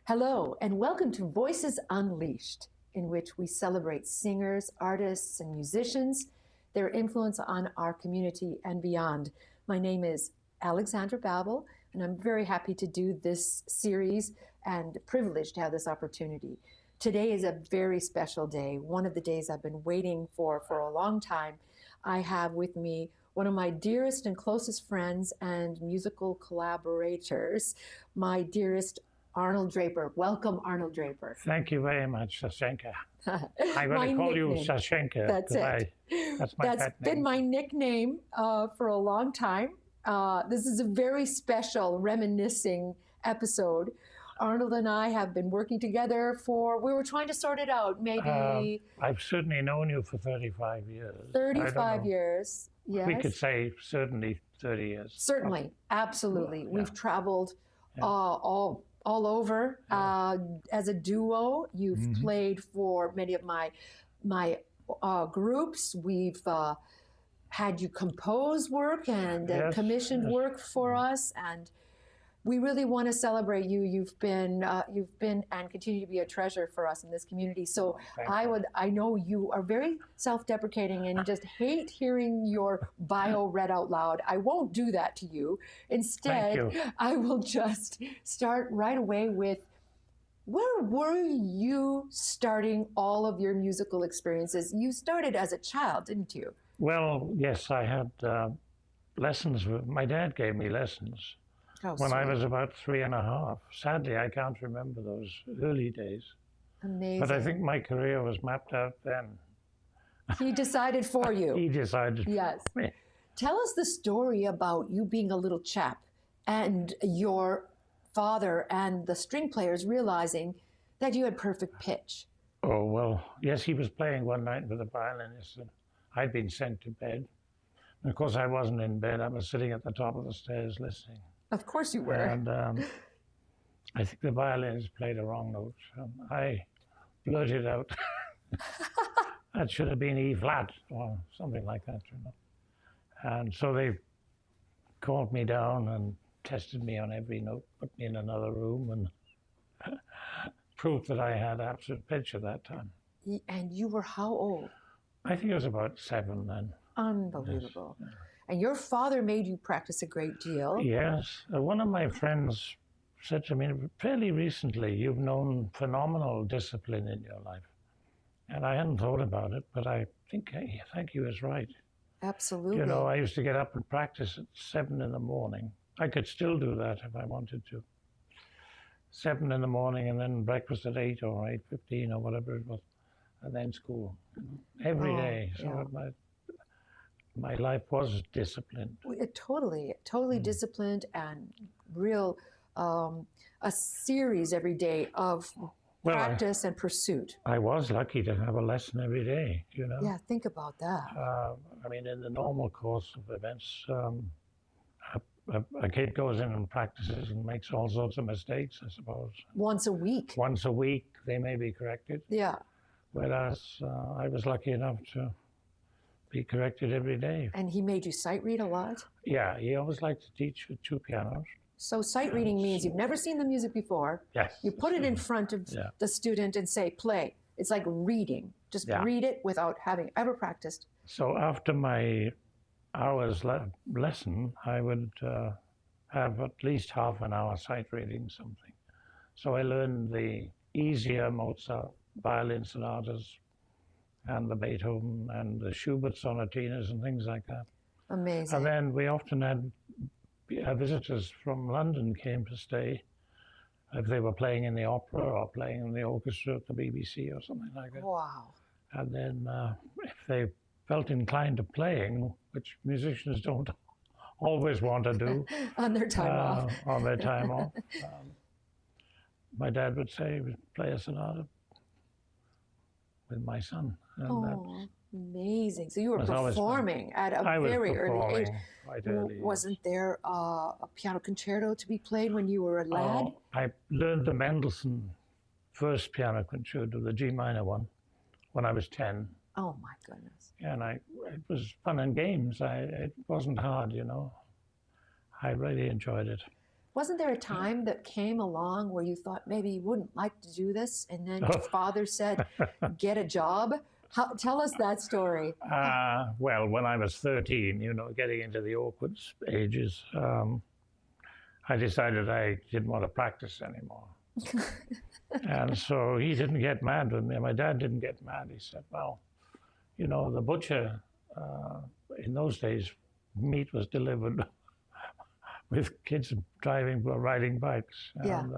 Hello, and welcome to Voices Unleashed, in which we celebrate singers, artists, and musicians, their influence on our community and beyond. My name is Alexandra Babel, and I'm very happy to do this series and privileged to have this opportunity. Today is a very special day, one of the days I've been waiting for a long time. I have with me one of my dearest and closest friends and musical collaborators, my dearest Arnold Drapper. Welcome, Arnold Drapper. Thank you very much, Sashenka. I'm going to call you Sashenka. That's it. That's been my nickname for a long time. This is a very special reminiscing episode. Arnold and I have been working together we were trying to sort it out, maybe... I've certainly known you for 35 years. 35 years, yes. We could say certainly 30 years. Certainly, absolutely. Yeah. We've traveled all over as a duo. You've played for many of my groups. We've had you compose work and commissioned work for us, and we really want to celebrate you. You've been and continue to be a treasure for us in this community. So I know you are very self-deprecating and just hate hearing your bio read out loud. I won't do that to you. Instead, I will just start right away with, where were you starting all of your musical experiences? You started as a child, didn't you? Well, yes, I had lessons. My dad gave me lessons. When I was about 3.5. Sadly, I can't remember those early days. Amazing. But I think my career was mapped out then. He decided for you. He decided yes. for me. Tell us the story about you being a little chap and your father and the string players realizing that you had perfect pitch. Oh, well, yes, he was playing one night with a violinist, and I'd been sent to bed. And of course, I wasn't in bed. I was sitting at the top of the stairs listening. Of course you were. And I think the violinist played a wrong note. I blurted out, that should have been E flat or something like that, you know. And so they called me down and tested me on every note, put me in another room, and proved that I had absolute pitch at that time. And you were how old? I think I was about 7 then. Unbelievable. Yes. And your father made you practice a great deal. Yes. One of my friends said to me fairly recently, you've known phenomenal discipline in your life. And I hadn't thought about it, but I think he was right. Absolutely. You know, I used to get up and practice at 7 in the morning. I could still do that if I wanted to. 7 in the morning, and then breakfast at 8 or 8:15 or whatever it was, and then school every day. So my life was disciplined. Totally disciplined, and real a series every day of practice and pursuit. I was lucky to have a lesson every day, you know. Yeah, think about that. I mean, in the normal course of events, a kid goes in and practices and makes all sorts of mistakes, I suppose. Once a week. Once a week, they may be corrected. Yeah. Whereas I was lucky enough to be corrected every day. And he made you sight read a lot? Yeah, he always liked to teach with 2 pianos. So sight reading means you've never seen the music before. Yes. You put it in front of the student and say, play. It's like reading. Just read it without having ever practiced. So after my hour's lesson, I would have at least half an hour sight reading something. So I learned the easier Mozart violin sonatas, and the Beethoven and the Schubert sonatinas and things like that. Amazing. And then we often had visitors from London came to stay if they were playing in the opera or playing in the orchestra at the BBC or something like that. Wow. And then if they felt inclined to playing, which musicians don't always want to do. On their time off. On their time off. My dad would say, play a sonata with my son. And amazing. So you were performing at a very early age. Quite early, Wasn't there a piano concerto to be played when you were a lad? I learned the Mendelssohn first piano concerto, the G minor one, when I was 10. Oh my goodness. And it was fun and games. It wasn't hard, you know. I really enjoyed it. Wasn't there a time that came along where you thought maybe you wouldn't like to do this, and then your father said, get a job? Tell us that story. Well, when I was 13, getting into the awkward ages, I decided I didn't want to practice anymore. And so he didn't get mad with me. My dad didn't get mad. He said, well, the butcher, in those days, meat was delivered with kids riding bikes. And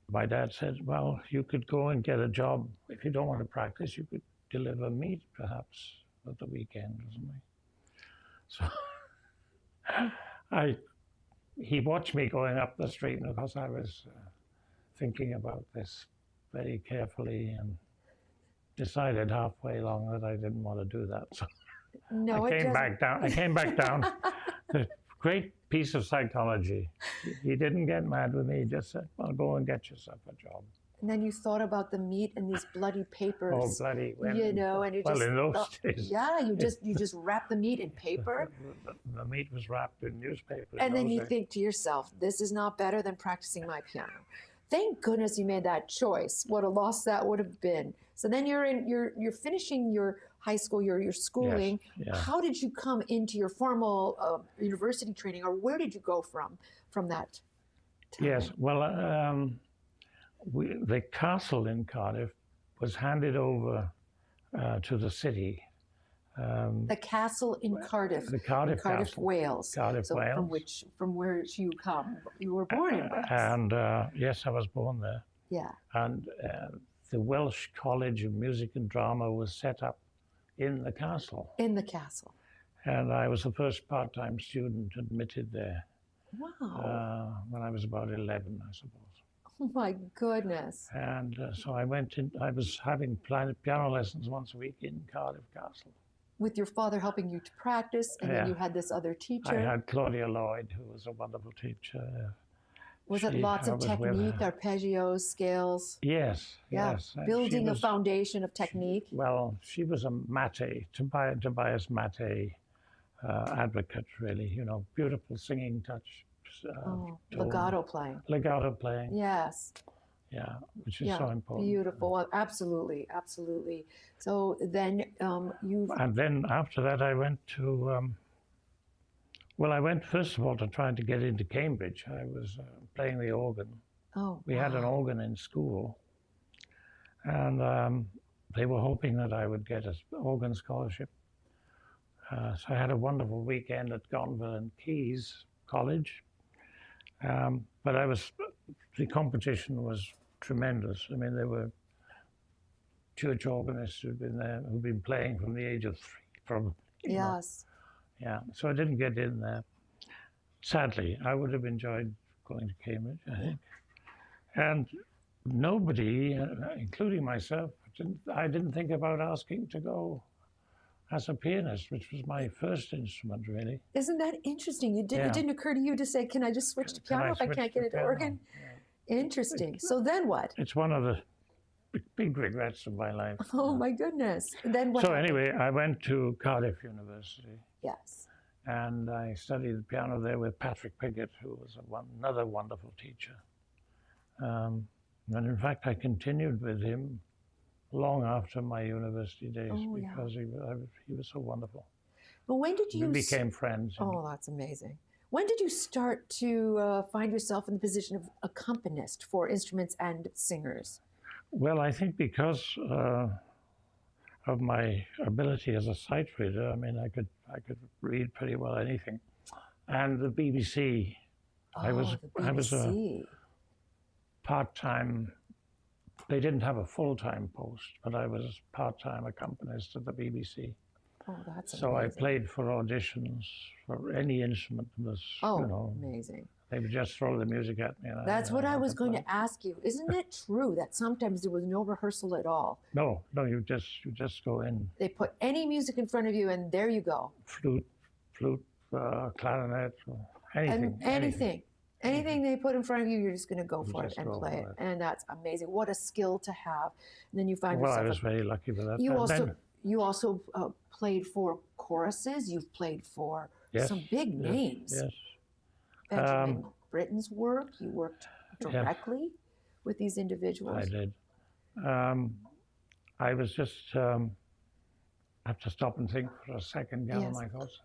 my dad said, well, you could go and get a job. If you don't want to practice, you could deliver meat, perhaps, at the weekend or something. So he watched me going up the street, and of course I was thinking about this very carefully and decided halfway along that I didn't want to do that. So I came back down. The great piece of psychology. He didn't get mad with me. He just said, well, go and get yourself a job. And then you thought about the meat and these bloody papers. Oh, bloody. And you in those days. Yeah, you just wrap the meat in paper. The meat was wrapped in newspaper. And then you think to yourself, this is not better than practicing my piano. Thank goodness you made that choice. What a loss that would have been. So then you're finishing your high school, your schooling. Yes, yeah. How did you come into your formal university training, or where did you go from that time? Yes, well, the castle in Cardiff was handed over to the city. The castle in Cardiff. The Cardiff Castle. Wales. Cardiff, so Wales. From where you come. You were born in Wales. And yes, I was born there. Yeah. And the Welsh College of Music and Drama was set up in the castle. In the castle. And I was the first part-time student admitted there. Wow. When I was about 11, I suppose. Oh my goodness. And so I went in, I was having piano lessons once a week in Cardiff Castle. With your father helping you to practice, and then you had this other teacher. I had Claudia Lloyd, who was a wonderful teacher. Was it lots of technique, arpeggios, scales? Yes, yes. Building a foundation of technique? Well, she was a Tobias Maté advocate, really. Beautiful singing touch. Legato playing. Legato playing. Yes. Yeah, which is so important. Beautiful. Well, absolutely, absolutely. So then And then after that, I went to. I went first of all to try to get into Cambridge. I was playing the organ. We had an organ in school, and they were hoping that I would get an organ scholarship. So I had a wonderful weekend at Gonville and Keys College. But the competition was tremendous. I mean, there were church organists who'd been playing from the age of 3, probably. Yes. Yeah, so I didn't get in there. Sadly, I would have enjoyed going to Cambridge, I think. And nobody, including myself, I didn't think about asking to go as a pianist, which was my first instrument, really. Isn't that interesting? It didn't occur to you to say, can I just switch to piano if I can't get into organ? Yeah. Interesting. So then what? It's one of the big regrets of my life. Oh, my goodness. Then what happened? Anyway, I went to Cardiff University. Yes. And I studied the piano there with Patrick Piggott, who was another wonderful teacher. And in fact, I continued with him long after my university days because he was so wonderful. But when did you... We became friends. Oh, that's amazing. When did you start to find yourself in the position of accompanist for instruments and singers? Well, I think because of my ability as a sight reader. I mean, I could read pretty well anything. And the BBC. I was a part-time. They didn't have a full-time post, but I was part-time accompanist at the BBC. Oh, that's so amazing. I played for auditions for any instrument. Amazing. They would just throw the music at me. That's what I was going to ask you. Isn't it true that sometimes there was no rehearsal at all? No, you just go in. They put any music in front of you, and there you go. Flute, clarinet, anything. Anything they put in front of you, you're just going to go for it and play it. And that's amazing. What a skill to have. And then you find yourself... Well, I was very lucky with that. You also played for choruses. You've played for some big names. Yes. Benjamin Britten's work? You worked directly with these individuals? I did. I was just, I have to stop and think for a second, gather my thoughts.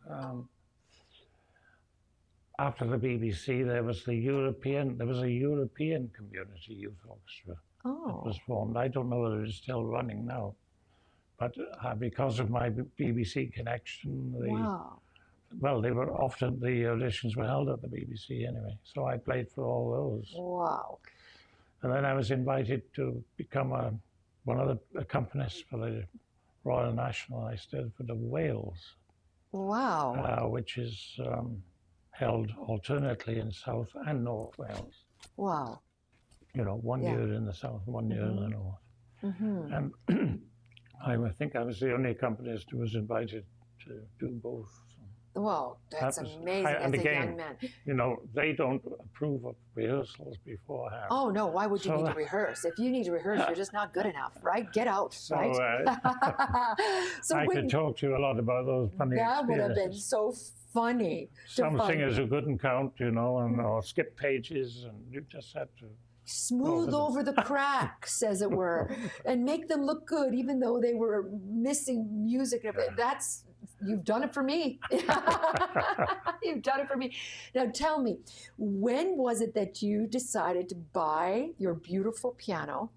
After the BBC, there was a European community youth orchestra that was formed. I don't know whether it's still running now, but because of my BBC connection, they were often, the auditions were held at the BBC anyway, so I played for all those. Wow. And then I was invited to become one of the accompanists for the Royal National. I stood for the Wales. Wow. Which is held alternately in South and North Wales. Wow. You know, 1 year in the South, 1 year in the North. And I think I was the only accompanist who was invited to do both. Well, that's amazing as a young man. You know, they don't approve of rehearsals beforehand. Oh, no, why would you need to rehearse? If you need to rehearse, you're just not good enough, right? Get out, right? So I could talk to you a lot about those funny experiences. That would have been so funny. Some singers who couldn't count, you know, or skip pages, and you just had to smooth over the cracks, as it were, and make them look good, even though they were missing music. You've done it for me. You've done it for me. Now tell me, when was it that you decided to buy your beautiful piano?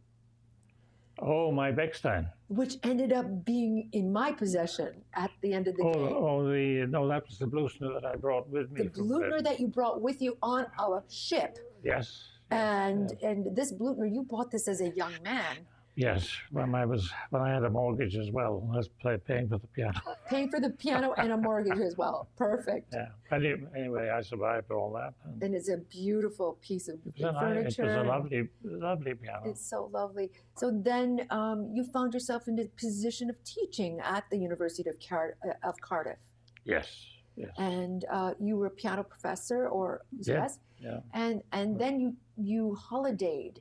Oh, my Bechstein. Which ended up being in my possession at the end of the day. No, that was the Blüthner that I brought with me. The Blüthner that you brought with you on a ship. Yes. And this Blüthner, you bought this as a young man. Yes, when I had a mortgage as well. I was paying for the piano. Paying for the piano and a mortgage as well. Perfect. Yeah. But anyway, I survived all that. And it's a beautiful piece of furniture. It was a lovely piano. It's so lovely. So then you found yourself in the position of teaching at the University of Cardiff. Yes. Yes. And you were a piano professor, or yes? Yeah. And then you holidayed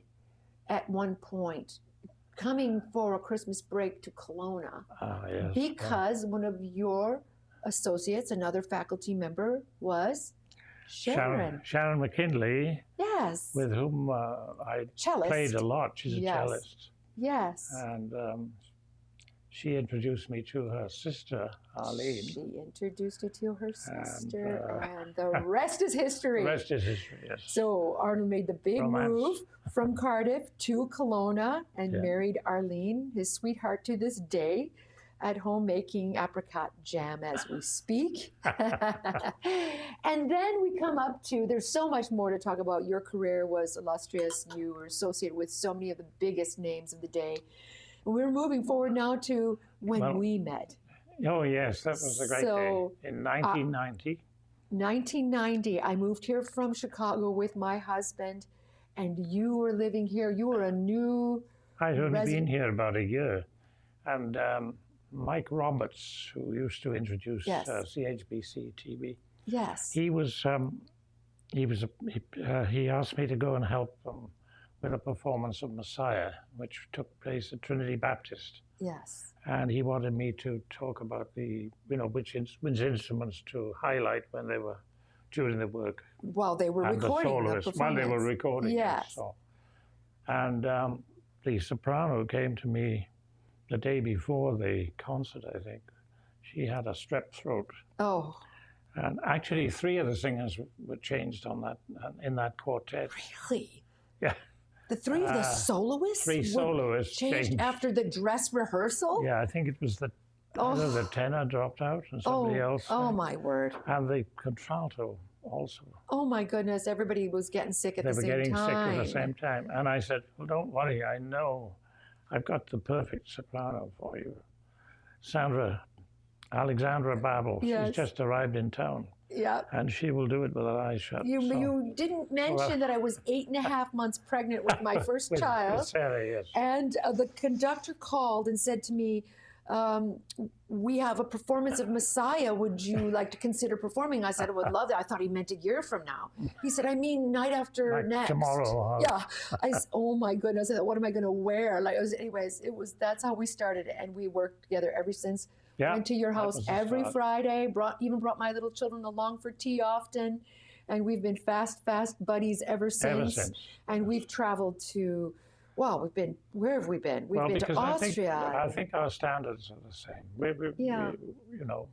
at one point, coming for a Christmas break to Kelowna, yes, because one of your associates, another faculty member, was Sharon McKinley. Yes. With whom I played a lot. She's a cellist. Yes. And she introduced me to her sister, Arlene. She introduced you to her sister, and the rest is history. The rest is history, yes. So Arnold made the big move from Cardiff to Kelowna and married Arlene, his sweetheart to this day, at home making apricot jam as we speak. And then we come up to, there's so much more to talk about. Your career was illustrious. You were associated with so many of the biggest names of the day. We're moving forward now to when we met. Oh, yes, that was a great day. In 1990. 1990, I moved here from Chicago with my husband, and you were living here. You were a new I'd only been here about a year. And Mike Roberts, who used to introduce CHBC TV, he asked me to go and help with a performance of Messiah, which took place at Trinity Baptist. Yes. And he wanted me to talk about which instruments to highlight when they were during the work. While they were recording the performance. While they were recording. Yes. And the soprano came to me the day before the concert, I think. She had a strep throat. Oh. And actually, 3 of the singers were changed in that quartet. Really? Yeah. The 3 of the soloists? 3 soloists changed after the dress rehearsal? Yeah, I think it was the tenor dropped out and somebody else. Oh, my word. And the contralto also. Oh, my goodness. Everybody was getting sick at the same time. They were getting sick at the same time. And I said, well, don't worry. I know I've got the perfect soprano for you. Alexandra Babel. Yes. She's just arrived in town. Yeah. And she will do it with her eyes shut. You didn't mention that I was 8.5 months pregnant with my first child. With Sarah, yes. And the conductor called and said to me, we have a performance of Messiah. Would you like to consider performing? I said, I would love that. I thought he meant a year from now. He said, I mean, night after next. Tomorrow. Yeah. I said, oh my goodness. I thought, what am I going to wear? That's how we started it. And we worked together ever since. Yeah, went to your house every Friday, brought my little children along for tea often. and we've been fast buddies ever since. And we've traveled to, well, where have we been? We've been to Austria. I think our standards are the same. We you know.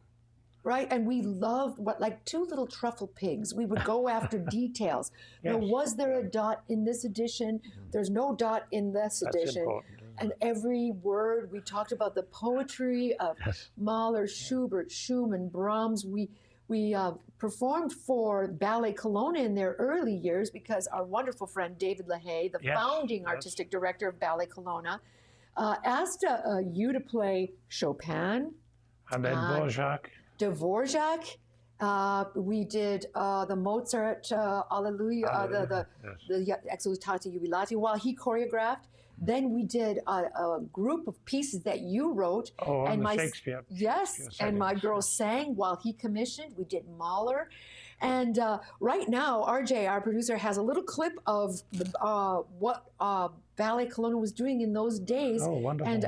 Right, and we loved like two little truffle pigs. We would go after details. Yes. Now, was there a dot in this edition? There's no dot in this edition. Important, and every word, we talked about the poetry of Mahler, Schubert, Schumann, Brahms. We performed for Ballet Kelowna in their early years because our wonderful friend David LaHaye, the founding artistic director of Ballet Kelowna, asked you to play Chopin. And then Dvorak. We did the Mozart Alleluia, the Exultate Jubilate, while he choreographed. Then we did a group of pieces that you wrote. Oh, and my Shakespeare. Yes, and my girls sang while he commissioned. We did Mahler. And right now, RJ, our producer, has a little clip of what Ballet Kelowna was doing in those days. Oh, wonderful. And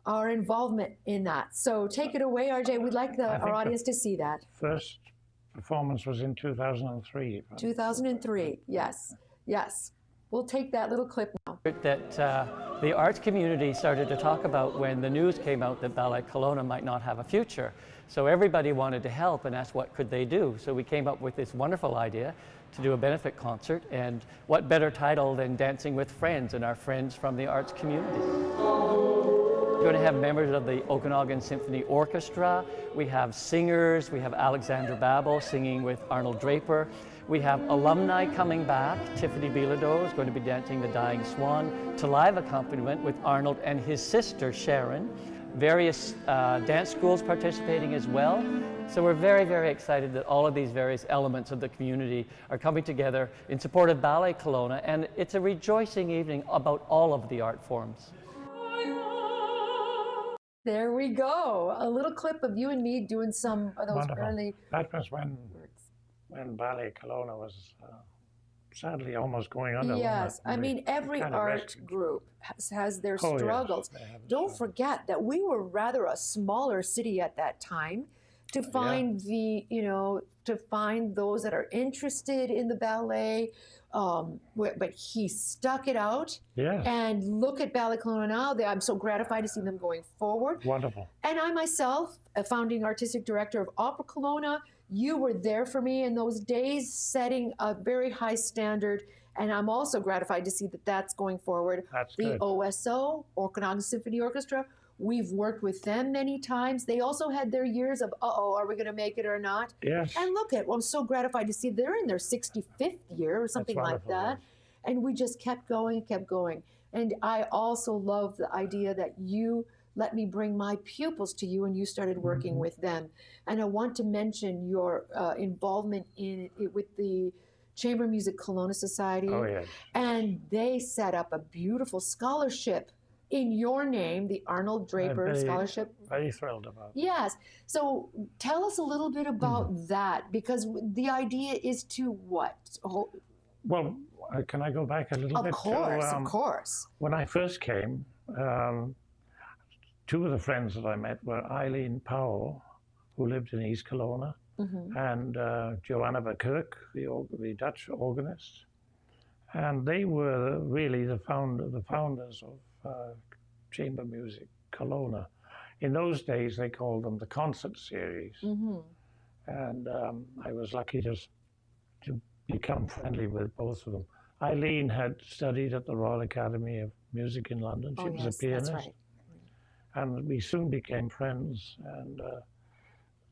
our involvement in that. So take it away, RJ. We'd like our audience to see that. First performance was in 2003. 2003, yes. We'll take that little clip now. That the arts community started to talk about when the news came out that Ballet Kelowna might not have a future. So everybody wanted to help and asked what could they do. So we came up with this wonderful idea to do a benefit concert, and what better title than Dancing with Friends and our friends from the arts community. We're going to have members of the Okanagan Symphony Orchestra. We have singers. We have Alexandra Babel singing with Arnold Drapper. We have alumni coming back. Tiffany Bilodeau is going to be dancing The Dying Swan to live accompaniment with Arnold and his sister Sharon. Various dance schools participating as well. So we're very, very excited that all of these various elements of the community are coming together in support of Ballet Kelowna, and it's a rejoicing evening about all of the art forms. There we go. A little clip of you and me doing some of those wonderful. Early. That was when Ballet Kelowna was sadly almost going under. Yes, I mean every art group has their struggles. Yes, Don't forget that we were rather a smaller city at that time. To find to find those that are interested in the ballet. But he stuck it out. Yes. And look at Ballet Kelowna now. I'm so gratified to see them going forward. Wonderful. And I myself, a founding artistic director of Opera Kelowna, you were there for me in those days, setting a very high standard. And I'm also gratified to see that that's going forward. That's the good. OSO, Okanagan Symphony Orchestra, we've worked with them many times. They also had their years of, are we going to make it or not? Yes. And look at, I'm so gratified to see they're in their 65th year or something like that. Yes. And we just kept going. And I also love the idea that you let me bring my pupils to you and you started working with them. And I want to mention your involvement in it with the Chamber Music Kelowna Society. Oh, yes. And they set up a beautiful scholarship in your name, the Arnold Drapper Scholarship. Very thrilled about it. Yes. So tell us a little bit about that, because the idea is to what? Well, can I go back a little bit? Of course. When I first came, two of the friends that I met were Eileen Powell, who lived in East Kelowna, and Joanna Verkerk, the Dutch organist. And they were really the founders of Chamber Music Kelowna. In those days, they called them the concert series. And I was lucky just to become friendly with both of them. Eileen had studied at the Royal Academy of Music in London. She was a pianist. That's right. And we soon became friends. And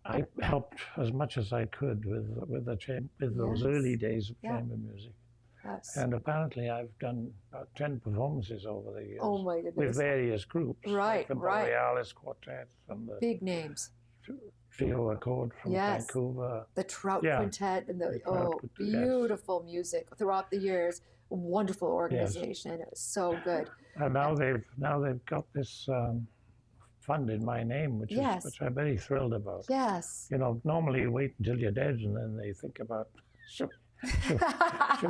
I helped as much as I could with those early days of chamber music. Yes. And apparently I've done about 10 performances over the years. Oh my goodness. With various groups. Right, like the Borealis Quartet and the big names. Trio Accord from Vancouver. The Trout Quintet and beautiful music throughout the years. Wonderful organization. It was so good. And now they've got this fund in my name, which I'm very thrilled about. Yes. You know, normally you wait until you're dead and then they think about should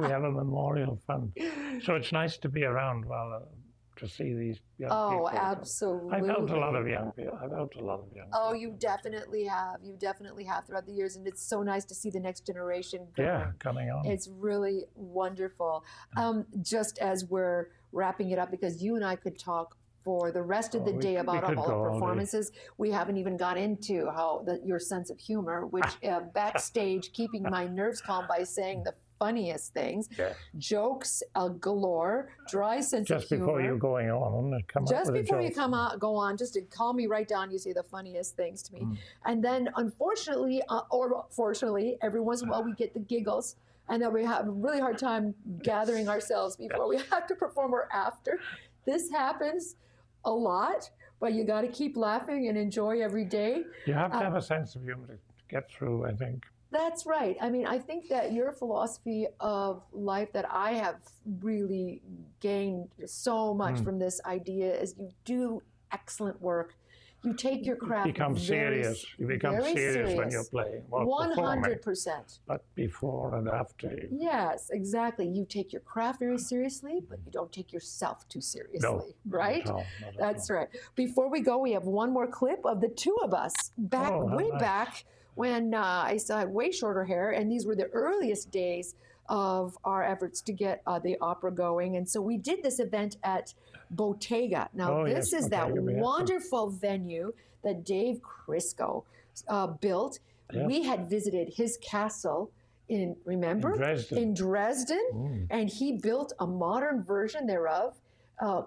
we have a memorial fund? So it's nice to be around while to see these young Oh, people. absolutely. I've helped a lot of young people. I've helped a lot of young Oh, people. you definitely have. You definitely have throughout the years. And it's so nice to see the next generation going. Yeah, coming on. It's really wonderful. Just as we're wrapping it up, because you and I could talk for the rest of the day about all the performances. We haven't even got into how your sense of humor, which backstage, keeping my nerves calm by saying the funniest things, jokes galore, dry sense of humor. Just before you're going on, come up with a joke. Just before you go on, just to calm me right down, you say the funniest things to me. And then unfortunately, or fortunately, every once in a while we get the giggles, and then we have a really hard time gathering ourselves before we have to perform or after. This happens a lot, but you got to keep laughing and enjoy every day. You have to have a sense of humor to get through, I think. That's right. I mean, I think that your philosophy of life that I have really gained so much from this idea is you do excellent work. You take your craft You become serious when you're playing. Well, 100%. But before and after. Yes, exactly. You take your craft very seriously, but you don't take yourself too seriously, right? No, That's right. Before we go, we have one more clip of the two of us way back when I still had way shorter hair, and these were the earliest days of our efforts to get the opera going. And so we did this event at Bottega. Now, this is that wonderful venue that Dave Crisco built. Yes. We had visited his castle in Dresden. And he built a modern version thereof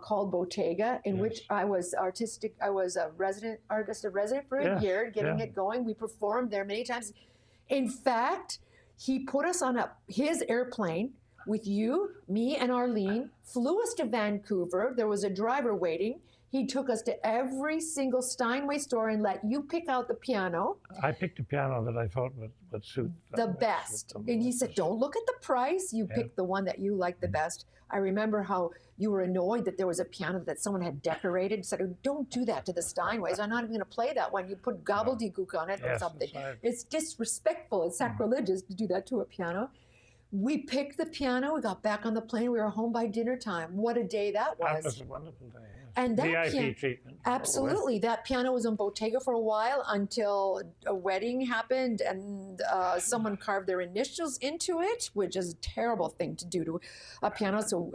called Bottega, in which I was a resident artist, for a year, getting it going. We performed there many times. In fact, he put us on his airplane with you, me, and Arlene, flew us to Vancouver. There was a driver waiting. He took us to every single Steinway store and let you pick out the piano. I picked a piano that I thought would suit the best. And he said, don't look at the price. You pick the one that you like the best. I remember how you were annoyed that there was a piano that someone had decorated. You said, don't do that to the Steinways. I'm not even going to play that one. You put gobbledygook on it or something. Right. It's disrespectful. It's sacrilegious to do that to a piano. We picked the piano. We got back on the plane. We were home by dinner time. What a day that was. That was a wonderful day. And that VIP treatment. Absolutely. That piano was on Bottega for a while until a wedding happened and someone carved their initials into it, which is a terrible thing to do to a piano. So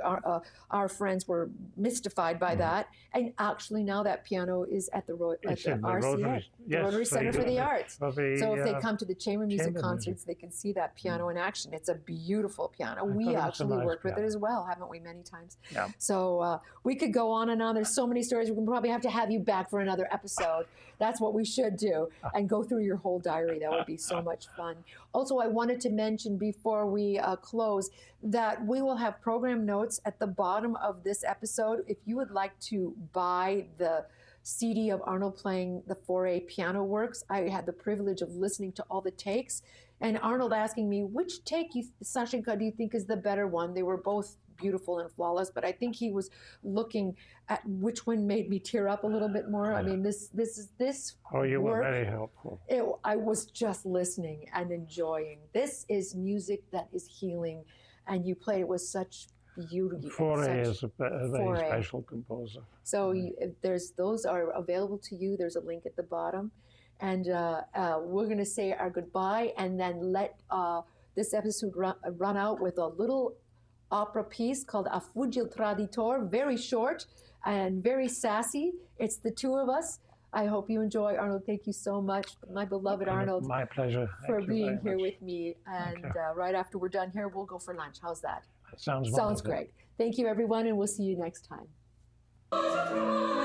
our friends were mystified by that. And actually now that piano is at the RCA, the Rotary Center for the Arts. So if they come to the chamber music concerts, they can see that piano in action. It's a beautiful piano. We actually worked with it as well, haven't we, many times? Yeah. So we could go on and on. There's so many stories. We can probably have to have you back for another episode. That's what we should do, and go through your whole diary. That would be so much fun. Also, I wanted to mention before we close that we will have program notes at the bottom of this episode. If you would like to buy the CD of Arnold playing the 4A piano works, I had the privilege of listening to all the takes, and Arnold asking me, which take, Sashenka, do you think is the better one? They were both beautiful and flawless, but I think he was looking at which one made me tear up a little bit more. I mean, this Oh, you were very helpful. I was just listening and enjoying. This is music that is healing, and you played it with such beauty. Fauré is a very special composer. So those are available to you. There's a link at the bottom, and we're going to say our goodbye, and then let this episode run out with a little opera piece called A Fuggil Traditor, very short and very sassy. It's the two of us. I hope you enjoy. Arnold, thank you so much, my beloved Arnold. My pleasure. For being here with me. And right after we're done here, we'll go for lunch. How's that? Sounds great. Thank you, everyone, and we'll see you next time.